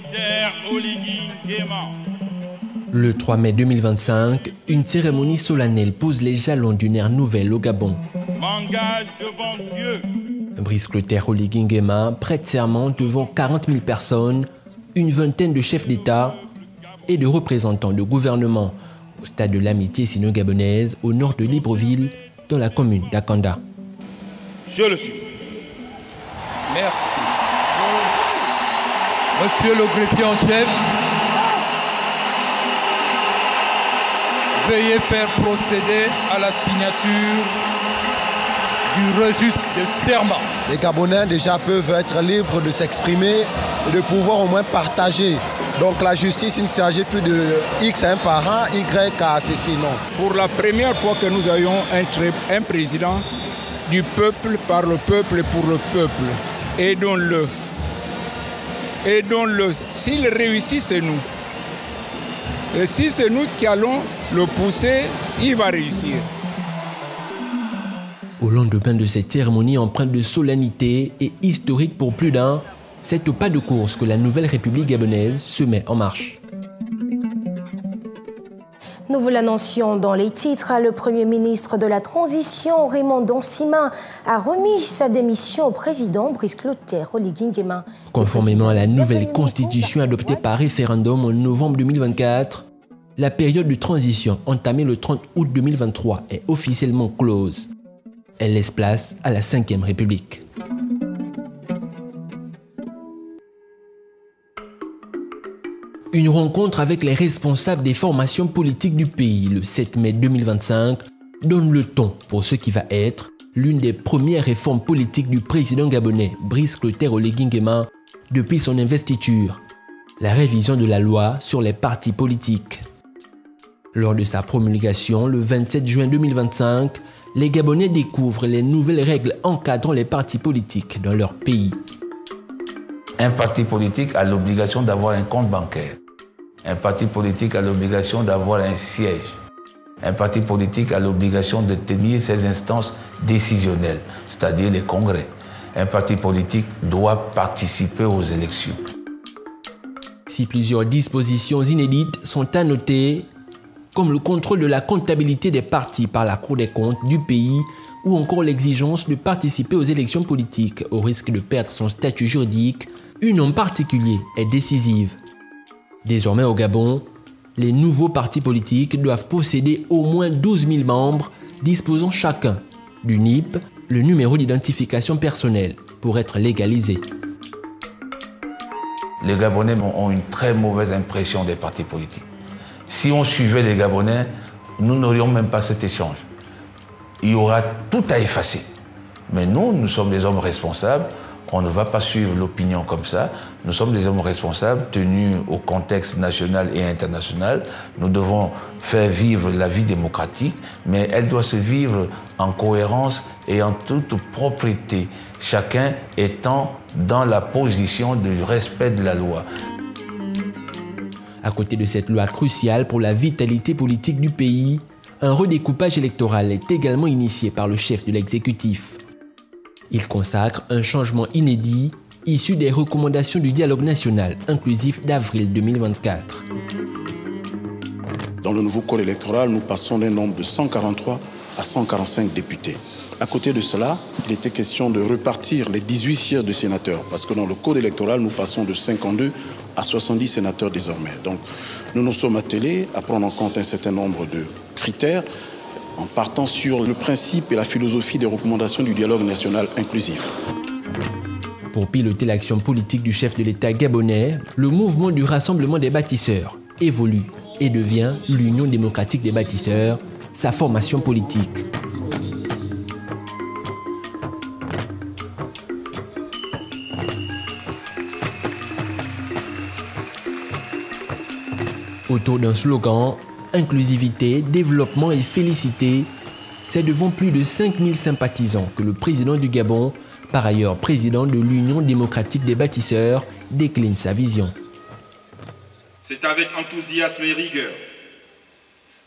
Clotaire Oligui Nguema. Le 3 mai 2025, une cérémonie solennelle pose les jalons d'une ère nouvelle au Gabon. M'engage devant Dieu. Brice Clotaire Oligui Nguema prête serment devant 40 000 personnes, une vingtaine de chefs d'État et de représentants de gouvernement au stade de l'amitié sino-gabonaise au nord de Libreville, dans la commune d'Akanda. Je le suis. Merci. Monsieur le greffier en chef, veuillez faire procéder à la signature du registre de serment. Les Gabonais déjà peuvent être libres de s'exprimer et de pouvoir au moins partager. Donc la justice, il ne s'agit plus de X un parent, Y à assassiner. Pour la première fois que nous ayons un président du peuple, par le peuple et pour le peuple. Aidons-le. Aidons-le. S'il réussit, c'est nous. Et si c'est nous qui allons le pousser, il va réussir. Au lendemain de cette cérémonie empreinte de solennité et historique pour plus d'un, c'est au pas de course que la nouvelle République gabonaise se met en marche. Nous vous l'annoncions dans les titres, le Premier ministre de la Transition, Raymond Donsima, a remis sa démission au président Brice Clotaire Oligui Nguema. Conformément à la nouvelle constitution adoptée par référendum en novembre 2024, la période de transition entamée le 30 août 2023 est officiellement close. Elle laisse place à la 5e République. Une rencontre avec les responsables des formations politiques du pays le 7 mai 2025 donne le ton pour ce qui va être l'une des premières réformes politiques du président gabonais Brice Clotaire Oligui Nguema depuis son investiture, la révision de la loi sur les partis politiques. Lors de sa promulgation le 27 juin 2025, les Gabonais découvrent les nouvelles règles encadrant les partis politiques dans leur pays. Un parti politique a l'obligation d'avoir un compte bancaire. Un parti politique a l'obligation d'avoir un siège. Un parti politique a l'obligation de tenir ses instances décisionnelles, c'est-à-dire les congrès. Un parti politique doit participer aux élections. Si plusieurs dispositions inédites sont à noter, comme le contrôle de la comptabilité des partis par la Cour des comptes du pays ou encore l'exigence de participer aux élections politiques au risque de perdre son statut juridique, une en particulier est décisive. Désormais au Gabon, les nouveaux partis politiques doivent posséder au moins 12 000 membres disposant chacun du NIP, le numéro d'identification personnelle, pour être légalisés. Les Gabonais ont une très mauvaise impression des partis politiques. Si on suivait les Gabonais, nous n'aurions même pas cet échange. Il y aura tout à effacer. Mais nous sommes des hommes responsables. On ne va pas suivre l'opinion comme ça. Nous sommes des hommes responsables, tenus au contexte national et international. Nous devons faire vivre la vie démocratique, mais elle doit se vivre en cohérence et en toute propriété, chacun étant dans la position du respect de la loi. À côté de cette loi cruciale pour la vitalité politique du pays, un redécoupage électoral est également initié par le chef de l'exécutif. Il consacre un changement inédit issu des recommandations du dialogue national inclusif d'avril 2024. Dans le nouveau code électoral, nous passons d'un nombre de 143 à 145 députés. À côté de cela, il était question de repartir les 18 sièges de sénateurs, parce que dans le code électoral, nous passons de 52 à 70 sénateurs désormais. Donc, nous nous sommes attelés à prendre en compte un certain nombre de critères en partant sur le principe et la philosophie des recommandations du dialogue national inclusif. Pour piloter l'action politique du chef de l'État gabonais, le mouvement du Rassemblement des bâtisseurs évolue et devient l'Union démocratique des bâtisseurs, sa formation politique. Autour d'un slogan « Inclusivité, développement et félicité », c'est devant plus de 5000 sympathisants que le président du Gabon, par ailleurs président de l'Union démocratique des bâtisseurs, décline sa vision. C'est avec enthousiasme et rigueur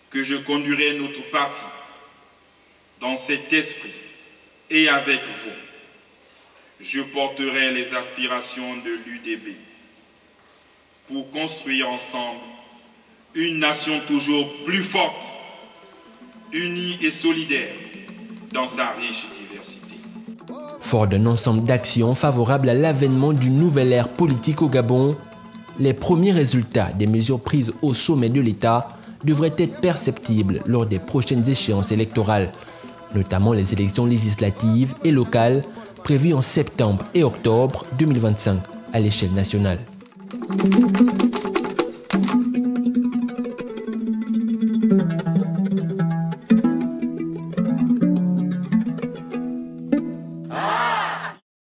que je conduirai notre parti dans cet esprit et avec vous. Je porterai les aspirations de l'UDB. pour construire ensemble une nation toujours plus forte, unie et solidaire dans sa riche diversité. Fort d'un ensemble d'actions favorables à l'avènement d'une nouvelle ère politique au Gabon, les premiers résultats des mesures prises au sommet de l'État devraient être perceptibles lors des prochaines échéances électorales, notamment les élections législatives et locales prévues en septembre et octobre 2025 à l'échelle nationale.